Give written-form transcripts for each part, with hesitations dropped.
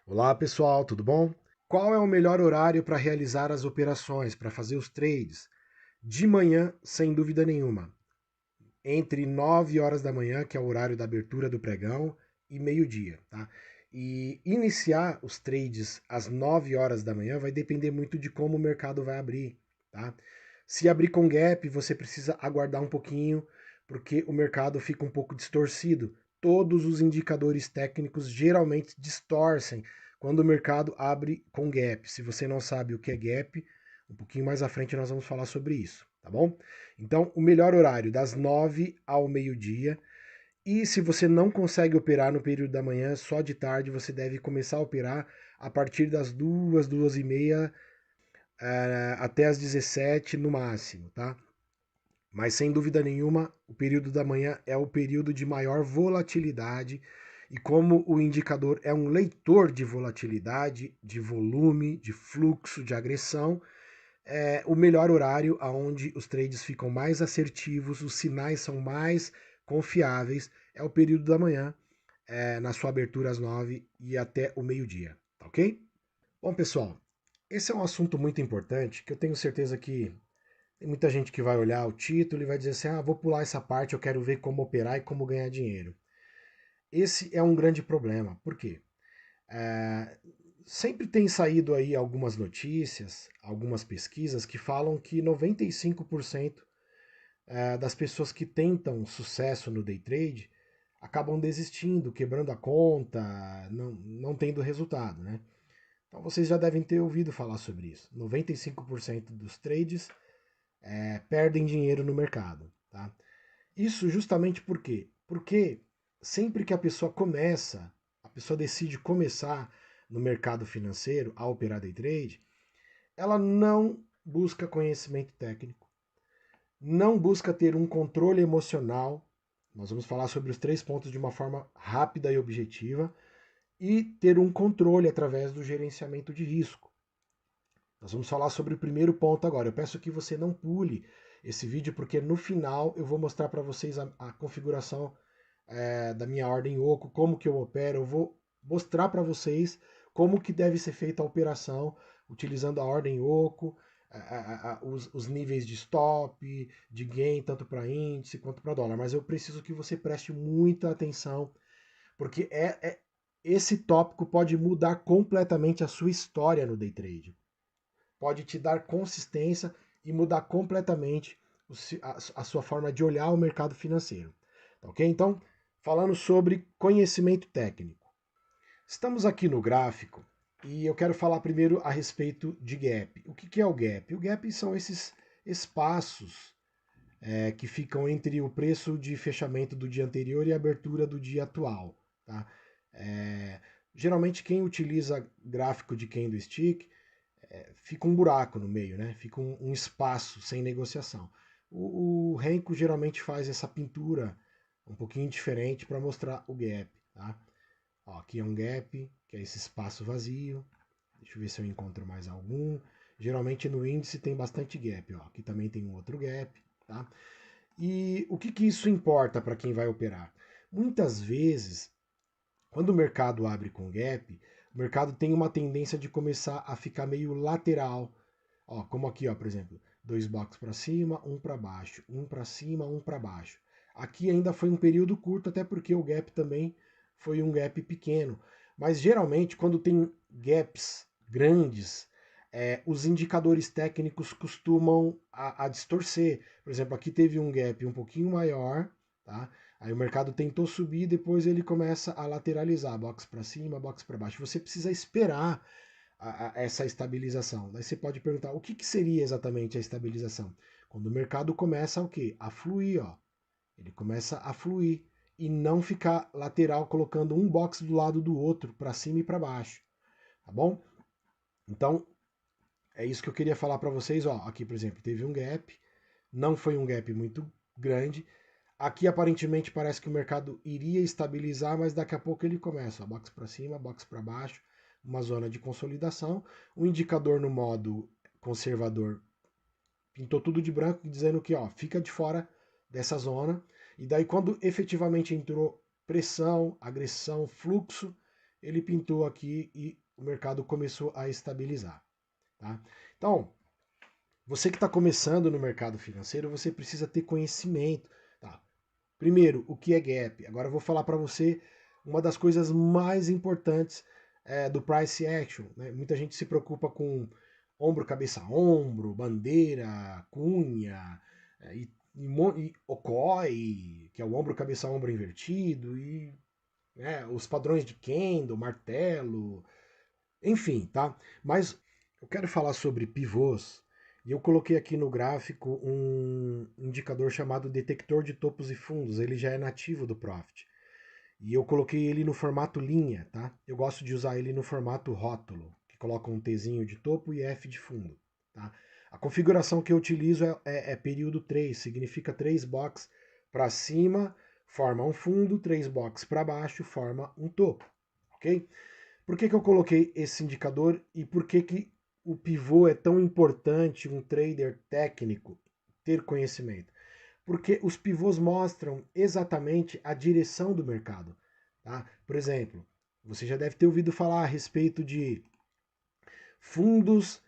Olá pessoal, tudo bom? Qual é o melhor horário para realizar as operações, para fazer os trades? De manhã, sem dúvida nenhuma, entre 9 horas da manhã, que é o horário da abertura do pregão, e meio-dia, tá? E iniciar os trades às 9 horas da manhã vai depender muito de como o mercado vai abrir, tá? Se abrir com gap, você precisa aguardar um pouquinho, porque o mercado fica um pouco distorcido. Todos os indicadores técnicos geralmente distorcem quando o mercado abre com gap. Se você não sabe o que é gap, um pouquinho mais à frente nós vamos falar sobre isso, tá bom? Então, o melhor horário das 9 ao meio-dia. E se você não consegue operar no período da manhã, só de tarde, você deve começar a operar a partir das 2, 2h30, até as 17 no máximo, tá? Mas sem dúvida nenhuma, o período da manhã é o período de maior volatilidade. E como o indicador é um leitor de volatilidade, de volume, de fluxo, de agressão, é o melhor horário onde os trades ficam mais assertivos, os sinais são mais confiáveis, é o período da manhã, na sua abertura às 9 e até o meio-dia, tá ok? Bom, pessoal, esse é um assunto muito importante que eu tenho certeza que tem muita gente que vai olhar o título e vai dizer assim: ah, vou pular essa parte, eu quero ver como operar e como ganhar dinheiro. Esse é um grande problema. Por quê? É, sempre tem saído aí algumas notícias, algumas pesquisas que falam que 95% das pessoas que tentam sucesso no day trade acabam desistindo, quebrando a conta, não tendo resultado, né? Então vocês já devem ter ouvido falar sobre isso. 95% dos trades perdem dinheiro no mercado, tá? Isso justamente por quê? Porque sempre que a pessoa começa, a pessoa decide começar no mercado financeiro a operar day trade, ela não busca conhecimento técnico, não busca ter um controle emocional. Nós vamos falar sobre os 3 pontos de uma forma rápida e objetiva e ter um controle através do gerenciamento de risco. Nós vamos falar sobre o primeiro ponto agora. Eu peço que você não pule esse vídeo, porque no final eu vou mostrar para vocês a configuração da minha ordem oco, como que eu opero. Eu vou mostrar para vocês como que deve ser feita a operação utilizando a ordem oco, os níveis de stop, de gain, tanto para índice quanto para dólar. Mas eu preciso que você preste muita atenção, porque esse tópico pode mudar completamente a sua história no day trade, pode te dar consistência e mudar completamente a sua forma de olhar o mercado financeiro. Tá ok? Então, falando sobre conhecimento técnico. Estamos aqui no gráfico e eu quero falar primeiro a respeito de gap. O que é o gap? O gap são esses espaços que ficam entre o preço de fechamento do dia anterior e a abertura do dia atual. Tá? Geralmente quem utiliza gráfico de candlestick fica um buraco no meio, né? Fica um espaço sem negociação. O Renko geralmente faz essa pintura um pouquinho diferente para mostrar o gap, tá? Ó, aqui é um gap, que é esse espaço vazio. Deixa eu ver se eu encontro mais algum. Geralmente no índice tem bastante gap, ó. Aqui também tem um outro gap, tá? E o que, que isso importa para quem vai operar? Muitas vezes, quando o mercado abre com gap, o mercado tem uma tendência de começar a ficar meio lateral. Ó, como aqui, ó, por exemplo, 2 blocos para cima, um para baixo, um para cima, um para baixo. Aqui ainda foi um período curto, até porque o gap também foi um gap pequeno. Mas geralmente, quando tem gaps grandes, os indicadores técnicos costumam a distorcer. Por exemplo, aqui teve um gap um pouquinho maior, tá? Aí o mercado tentou subir, depois ele começa a lateralizar, box para cima, box para baixo. Você precisa esperar essa estabilização. Daí você pode perguntar, o que, que seria exatamente a estabilização? Quando o mercado começa o quê? A fluir, ó. Ele começa a fluir e não ficar lateral colocando um box do lado do outro, para cima e para baixo, tá bom? Então, é isso que eu queria falar para vocês, ó. Aqui, por exemplo, teve um gap, não foi um gap muito grande. Aqui aparentemente parece que o mercado iria estabilizar, mas daqui a pouco ele começa, ó, box para cima, box para baixo, uma zona de consolidação. O indicador no modo conservador pintou tudo de branco, dizendo que ó, fica de fora dessa zona. E daí quando efetivamente entrou pressão, agressão, fluxo, ele pintou aqui e o mercado começou a estabilizar. Tá? Então, você que está começando no mercado financeiro, você precisa ter conhecimento. Tá? Primeiro, o que é gap? Agora eu vou falar para você uma das coisas mais importantes do price action. Né? Muita gente se preocupa com ombro, cabeça, ombro, bandeira, cunha, e okoi, que é o ombro, cabeça, ombro invertido, e os padrões de Kendo, martelo, enfim, tá? Mas eu quero falar sobre pivôs e eu coloquei aqui no gráfico um indicador chamado detector de topos e fundos. Ele já é nativo do Profit. E eu coloquei ele no formato linha, tá? Eu gosto de usar ele no formato rótulo, que coloca um Tzinho de topo e F de fundo, tá? A configuração que eu utilizo é período 3, significa 3 box para cima, forma um fundo, 3 box para baixo, forma um topo, ok? Por que eu coloquei esse indicador e por que o pivô é tão importante, um trader técnico, ter conhecimento? Porque os pivôs mostram exatamente a direção do mercado. Tá? Por exemplo, você já deve ter ouvido falar a respeito de fundos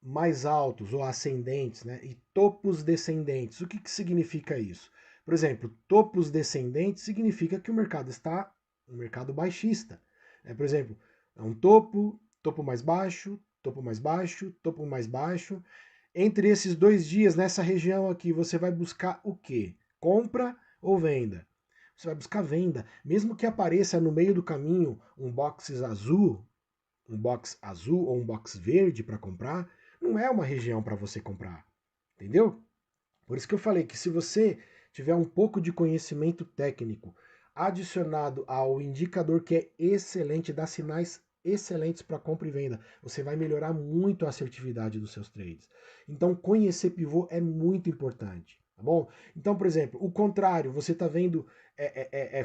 mais altos ou ascendentes, né? E topos descendentes. O que significa isso? Por exemplo, topos descendentes significa que o mercado está um mercado baixista. Por exemplo, é um topo, topo mais baixo, topo mais baixo, topo mais baixo. Entre esses 2 dias, nessa região aqui, você vai buscar o quê? Compra ou venda? Você vai buscar venda. Mesmo que apareça no meio do caminho um box azul ou um box verde para comprar, não é uma região para você comprar. Entendeu? Por isso que eu falei que se você tiver um pouco de conhecimento técnico adicionado ao indicador que é excelente, dá sinais excelentes para compra e venda, você vai melhorar muito a assertividade dos seus trades. Então, conhecer pivô é muito importante, tá bom? Então, por exemplo, o contrário, você está vendo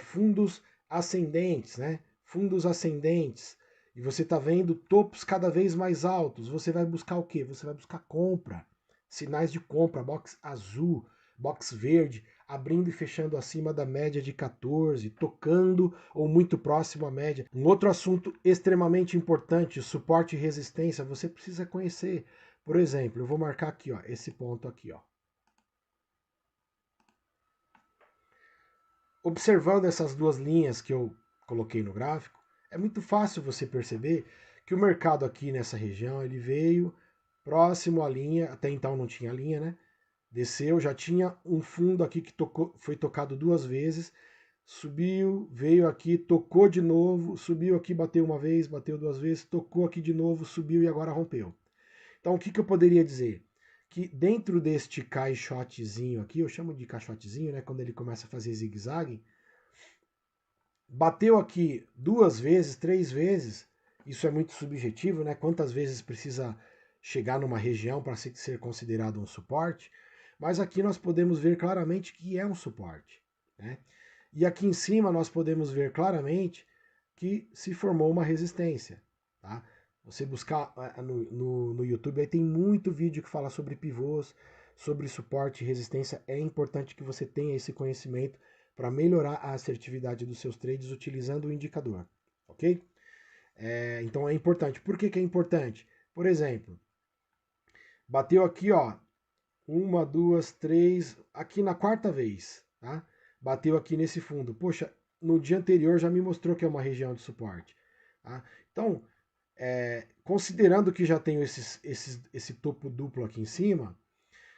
fundos ascendentes, né? Fundos ascendentes, e você está vendo topos cada vez mais altos, você vai buscar o quê? Você vai buscar compra, sinais de compra, box azul, box verde, abrindo e fechando acima da média de 14, tocando ou muito próximo à média. Um outro assunto extremamente importante, suporte e resistência, você precisa conhecer. Por exemplo, eu vou marcar aqui, ó, esse ponto aqui, ó. Observando essas duas linhas que eu coloquei no gráfico, é muito fácil você perceber que o mercado aqui nessa região, ele veio próximo à linha, até então não tinha linha, né? Desceu, já tinha um fundo aqui que foi tocado 2 vezes, subiu, veio aqui, tocou de novo, subiu aqui, bateu uma vez, bateu 2 vezes, tocou aqui de novo, subiu e agora rompeu. Então, o que eu poderia dizer? Que dentro deste caixotezinho aqui, eu chamo de caixotezinho, né? Quando ele começa a fazer zigue-zague, bateu aqui 2 vezes, 3 vezes, isso é muito subjetivo, né? Quantas vezes precisa chegar numa região para ser considerado um suporte? Mas aqui nós podemos ver claramente que é um suporte, né? E aqui em cima nós podemos ver claramente que se formou uma resistência, tá? Você buscar no YouTube, aí tem muito vídeo que fala sobre pivôs, sobre suporte e resistência. É importante que você tenha esse conhecimento para melhorar a assertividade dos seus trades utilizando o indicador, ok? Então é importante. Por que é importante? Por exemplo, bateu aqui, ó, uma, duas, três, aqui na quarta vez, tá? Bateu aqui nesse fundo. Poxa, no dia anterior já me mostrou que é uma região de suporte. Tá? Então, considerando que já tenho esse topo duplo aqui em cima,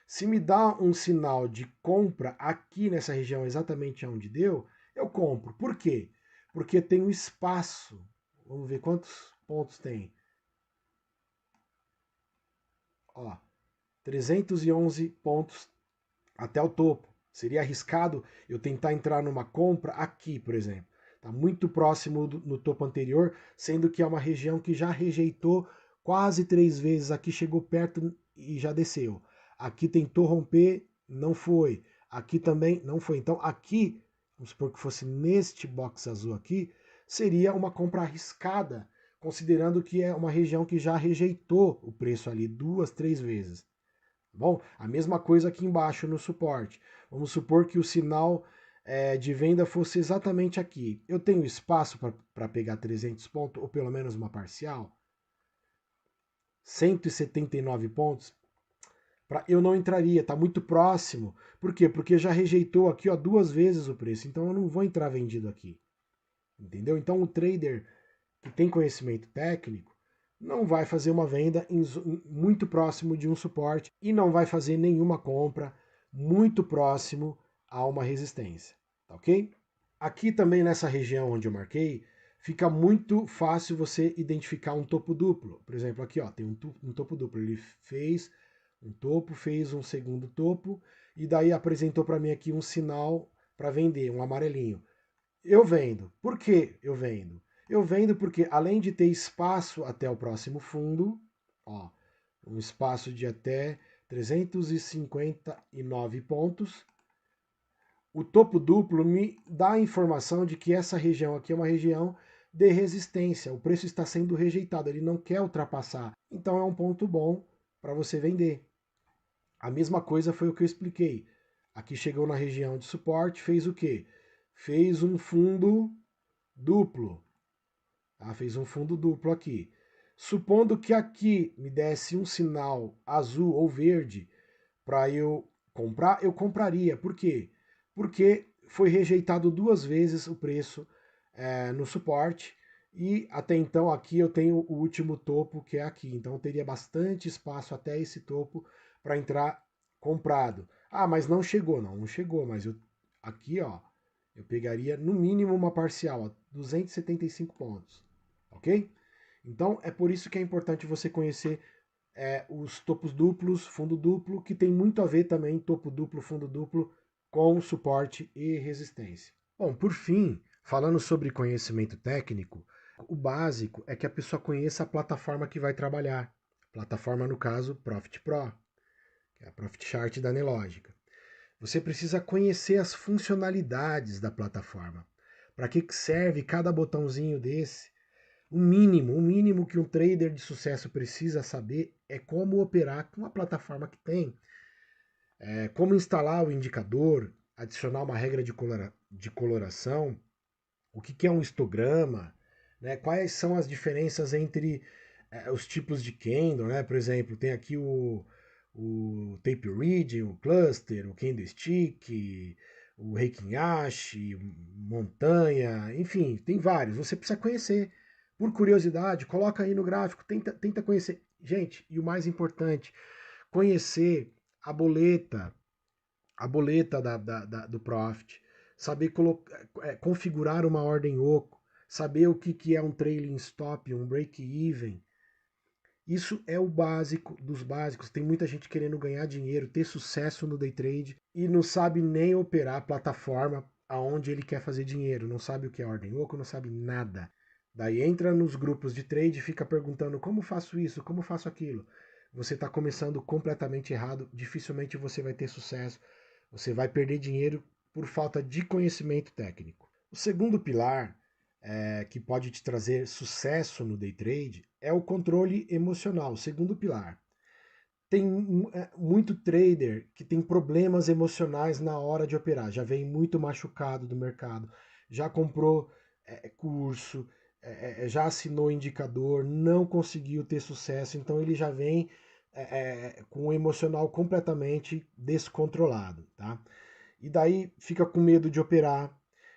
se me dá um sinal de compra aqui nessa região, exatamente onde deu, eu compro. Por quê? Porque tem um espaço. Vamos ver quantos pontos tem. Ó, 311 pontos até o topo. Seria arriscado eu tentar entrar numa compra aqui, por exemplo. Está muito próximo no topo anterior, sendo que é uma região que já rejeitou quase 3 vezes. Aqui chegou perto e já desceu. Aqui tentou romper, não foi. Aqui também não foi. Então aqui, vamos supor que fosse neste box azul aqui, seria uma compra arriscada, considerando que é uma região que já rejeitou o preço ali 2, 3 vezes. Bom, a mesma coisa aqui embaixo no suporte. Vamos supor que o sinal de venda fosse exatamente aqui, eu tenho espaço para pegar 300 pontos, ou pelo menos uma parcial? 179 pontos? Eu não entraria, está muito próximo. Por quê? Porque já rejeitou aqui, ó, 2 vezes o preço, então eu não vou entrar vendido aqui. Entendeu? Então o trader que tem conhecimento técnico não vai fazer uma venda muito próximo de um suporte e não vai fazer nenhuma compra muito próximo a uma resistência, tá ok? Aqui também nessa região onde eu marquei, fica muito fácil você identificar um topo duplo. Por exemplo, aqui ó, tem um topo duplo. Ele fez um topo, fez um segundo topo e daí apresentou para mim aqui um sinal para vender, um amarelinho. Eu vendo. Por que eu vendo? Eu vendo porque além de ter espaço até o próximo fundo, ó, um espaço de até 359 pontos, o topo duplo me dá a informação de que essa região aqui é uma região de resistência. O preço está sendo rejeitado, ele não quer ultrapassar. Então é um ponto bom para você vender. A mesma coisa foi o que eu expliquei. Aqui chegou na região de suporte, fez o quê? Fez um fundo duplo. Tá? Fez um fundo duplo aqui. Supondo que aqui me desse um sinal azul ou verde para eu comprar, eu compraria. Por quê? Porque foi rejeitado 2 vezes o preço no suporte e até então aqui eu tenho o último topo que é aqui. Então eu teria bastante espaço até esse topo para entrar comprado. Ah, mas não chegou. Não chegou, mas aqui ó, eu pegaria no mínimo uma parcial, ó, 275 pontos, ok? Então é por isso que é importante você conhecer os topos duplos, fundo duplo, que tem muito a ver também, topo duplo, fundo duplo, com suporte e resistência. Bom, por fim, falando sobre conhecimento técnico, o básico é que a pessoa conheça a plataforma que vai trabalhar. Plataforma, no caso, Profit Pro, que é a Profit Chart da Nelogica. Você precisa conhecer as funcionalidades da plataforma. Para que serve cada botãozinho desse? O mínimo que um trader de sucesso precisa saber é como operar com a plataforma que tem. Como instalar o indicador, adicionar uma regra de coloração, o que é um histograma, né? Quais são as diferenças entre os tipos de candle, né? Por exemplo, tem aqui o tape reading, o cluster, o candlestick, o Heikin Ash, montanha, enfim, tem vários. Você precisa conhecer. Por curiosidade, coloca aí no gráfico, tenta conhecer. Gente, e o mais importante, conhecer a boleta, do Profit, saber configurar uma ordem oco, saber o que é um trailing stop, um break-even. Isso é o básico dos básicos. Tem muita gente querendo ganhar dinheiro, ter sucesso no day trade e não sabe nem operar a plataforma aonde ele quer fazer dinheiro. Não sabe o que é ordem oco, não sabe nada. Daí entra nos grupos de trade e fica perguntando como faço isso, como faço aquilo. Você está começando completamente errado, dificilmente você vai ter sucesso. Você vai perder dinheiro por falta de conhecimento técnico. O segundo pilar que pode te trazer sucesso no day trade é o controle emocional, o segundo pilar. Tem muito trader que tem problemas emocionais na hora de operar, já vem muito machucado do mercado, já comprou curso, já assinou indicador, não conseguiu ter sucesso, então ele já vem com o emocional completamente descontrolado, tá? E daí fica com medo de operar,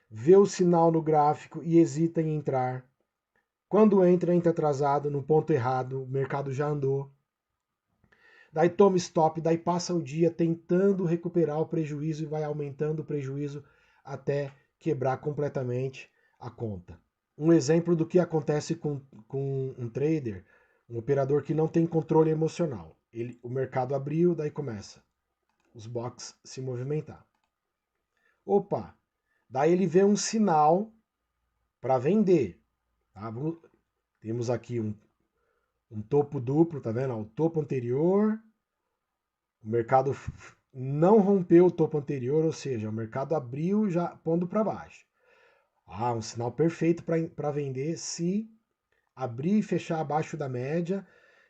vê o sinal no gráfico e hesita em entrar. Quando entra atrasado, no ponto errado, o mercado já andou. Daí toma stop, daí passa o dia tentando recuperar o prejuízo e vai aumentando o prejuízo até quebrar completamente a conta. Um exemplo do que acontece com um trader, um operador que não tem controle emocional. O mercado abriu, daí começa os box se movimentar. Opa, daí ele vê um sinal para vender. Tá? Temos aqui um topo duplo, tá vendo? O topo anterior, o mercado não rompeu o topo anterior, ou seja, o mercado abriu já pondo para baixo. Um sinal perfeito para vender se abrir e fechar abaixo da média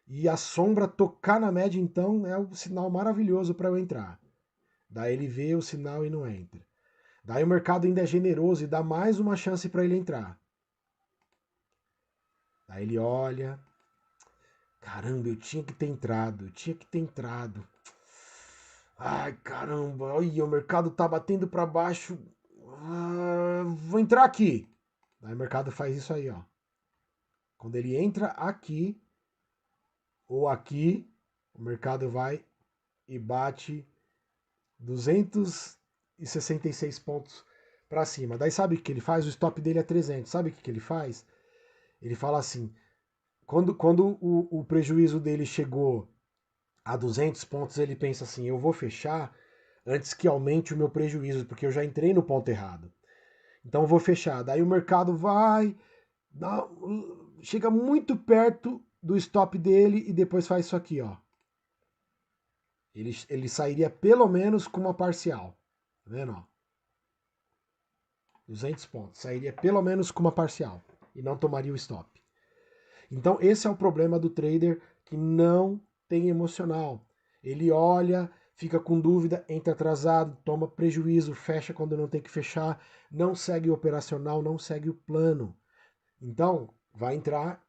e a sombra tocar na média, então é um sinal maravilhoso para eu entrar. Daí ele vê o sinal e não entra. Daí o mercado ainda é generoso e dá mais uma chance para ele entrar. Daí ele olha, caramba, eu tinha que ter entrado, eu tinha que ter entrado. Ai, caramba, olha, o mercado tá batendo para baixo. Vou entrar aqui. Daí o mercado faz isso aí, ó. Quando ele entra aqui ou aqui, o mercado vai e bate 266 pontos para cima. Daí sabe o que ele faz? O stop dele é 300. Sabe o que ele faz? Ele fala assim, quando o prejuízo dele chegou a 200 pontos, ele pensa assim, eu vou fechar antes que aumente o meu prejuízo, porque eu já entrei no ponto errado. Então eu vou fechar. Daí o mercado vai, chega muito perto do stop dele e depois faz isso aqui, ó. Ele sairia pelo menos com uma parcial. Tá vendo? Ó? 200 pontos. Sairia pelo menos com uma parcial. E não tomaria o stop. Então esse é o problema do trader que não tem emocional. Ele olha, fica com dúvida, entra atrasado, toma prejuízo, fecha quando não tem que fechar, não segue o operacional, não segue o plano. Então vai entrar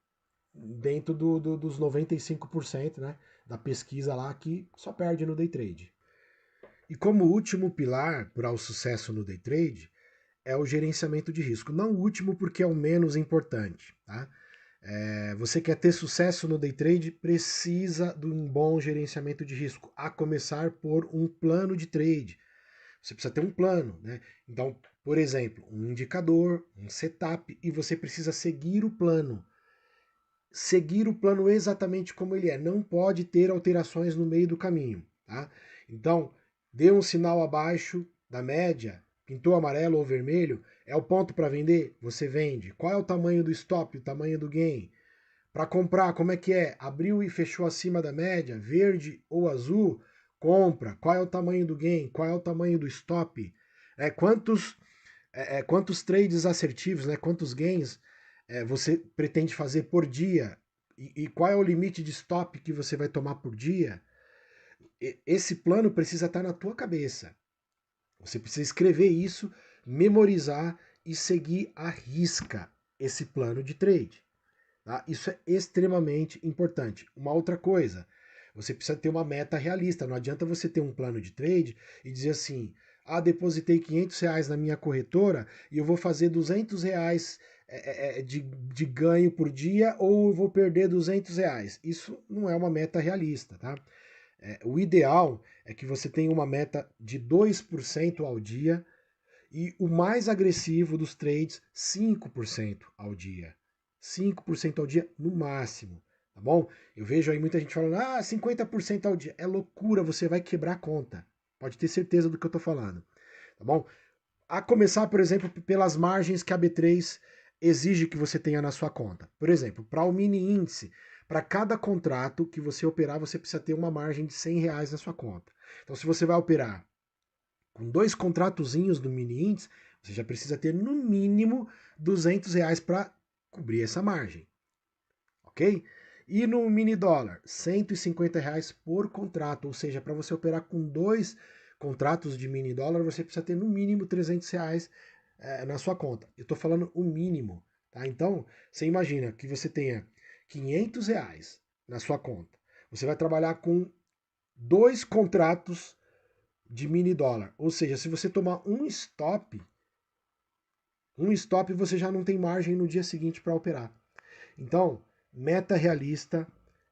dentro dos 95%, né, da pesquisa lá que só perde no day trade. E como último pilar para o sucesso no day trade é o gerenciamento de risco. Não o último porque é o menos importante. Tá? Você quer ter sucesso no day trade, precisa de um bom gerenciamento de risco, a começar por um plano de trade. Você precisa ter um plano, né? Então, por exemplo, um indicador, um setup, e você precisa seguir o plano. Seguir o plano exatamente como ele é. Não pode ter alterações no meio do caminho. Tá? Então, deu um sinal abaixo da média, pintou amarelo ou vermelho, é o ponto para vender? Você vende. Qual é o tamanho do stop, o tamanho do gain? Para comprar, como é que é? Abriu e fechou acima da média, verde ou azul? Compra. Qual é o tamanho do gain? Qual é o tamanho do stop? Quantos trades assertivos, né? Quantos gains você pretende fazer por dia? E qual é o limite de stop que você vai tomar por dia? Esse plano precisa estar na tua cabeça. Você precisa escrever isso, memorizar e seguir à risca esse plano de trade. Tá? Isso é extremamente importante. Uma outra coisa, você precisa ter uma meta realista. Não adianta você ter um plano de trade e dizer assim, depositei R$ 500 na minha corretora e eu vou fazer R$ 200 de ganho por dia ou eu vou perder R$ 200. Isso não é uma meta realista, tá? O ideal é que você tenha uma meta de 2% ao dia e o mais agressivo dos trades, 5% ao dia. 5% ao dia no máximo, tá bom? Eu vejo aí muita gente falando, 50% ao dia. É loucura, você vai quebrar a conta. Pode ter certeza do que eu tô falando, tá bom? A começar, por exemplo, pelas margens que a B3 exige que você tenha na sua conta. Por exemplo, para o mini índice, para cada contrato que você operar, você precisa ter uma margem de R$ 100 na sua conta. Então, se você vai operar com 2 contratozinhos do mini índice, você já precisa ter no mínimo R$ 200 para cobrir essa margem, ok? E no mini dólar, R$ 150 por contrato, ou seja, para você operar com 2 contratos de mini dólar, você precisa ter no mínimo R$ 300 na sua conta. Eu estou falando o mínimo, tá? Então, você imagina que você tenha R$ 500 na sua conta. Você vai trabalhar com 2 contratos de mini dólar. Ou seja, se você tomar um stop você já não tem margem no dia seguinte para operar. Então, meta realista,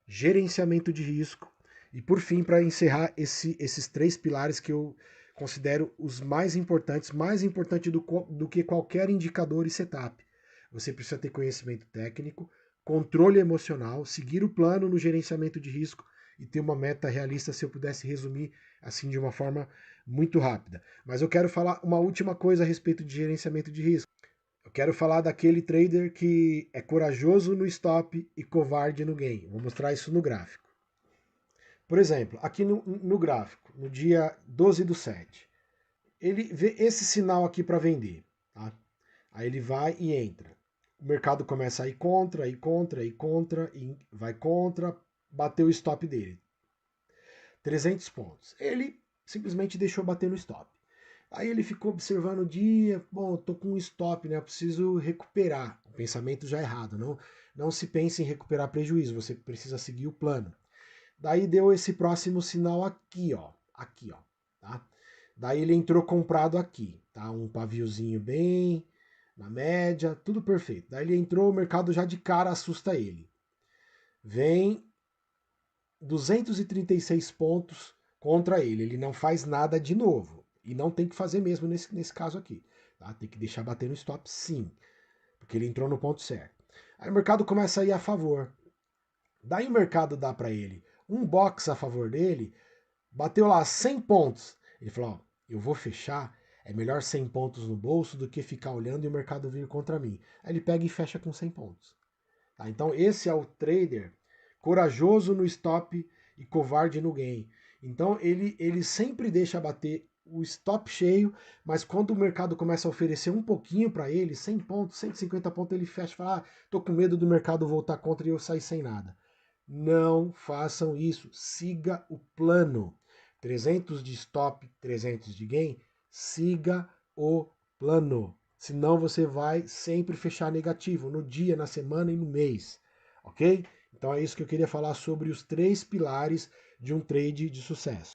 gerenciamento de risco e, por fim, para encerrar esses 3 pilares que eu considero os mais importantes, mais importante do que qualquer indicador e setup. Você precisa ter conhecimento técnico, controle emocional, seguir o plano no gerenciamento de risco e ter uma meta realista, se eu pudesse resumir assim de uma forma muito rápida. Mas eu quero falar uma última coisa a respeito de gerenciamento de risco. Eu quero falar daquele trader que é corajoso no stop e covarde no gain. Vou mostrar isso no gráfico. Por exemplo, aqui no gráfico, no dia 12/7, ele vê esse sinal aqui para vender. Tá? Aí ele vai e entra. O mercado começa a ir contra, ir contra, ir contra, e vai contra, bateu o stop dele. 300 pontos. Ele simplesmente deixou bater no stop. Aí ele ficou observando o dia, bom, eu tô com um stop, né? Eu preciso recuperar. O pensamento já é errado, não se pense em recuperar prejuízo, você precisa seguir o plano. Daí deu esse próximo sinal aqui, ó, tá? Daí ele entrou comprado aqui, tá? Um paviozinho bem na média, tudo perfeito. Daí ele entrou, o mercado já de cara assusta ele. Vem 236 pontos contra ele, ele não faz nada de novo. E não tem que fazer mesmo nesse caso aqui. Tá? Tem que deixar bater no stop sim, porque ele entrou no ponto certo. Aí o mercado começa a ir a favor. Daí o mercado dá para ele um box a favor dele, bateu lá 100 pontos. Ele falou: ó, eu vou fechar, é melhor 100 pontos no bolso do que ficar olhando e o mercado vir contra mim. Aí ele pega e fecha com 100 pontos. Tá? Então esse é o trader corajoso no stop e covarde no gain. Então ele sempre deixa bater o stop cheio, mas quando o mercado começa a oferecer um pouquinho para ele, 100 pontos, 150 pontos, ele fecha e fala: ah, tô com medo do mercado voltar contra e eu sair sem nada. Não façam isso. Siga o plano. 300 de stop, 300 de gain. Siga o plano. Senão você vai sempre fechar negativo no dia, na semana e no mês. Ok? Então é isso que eu queria falar sobre os 3 pilares de um trade de sucesso.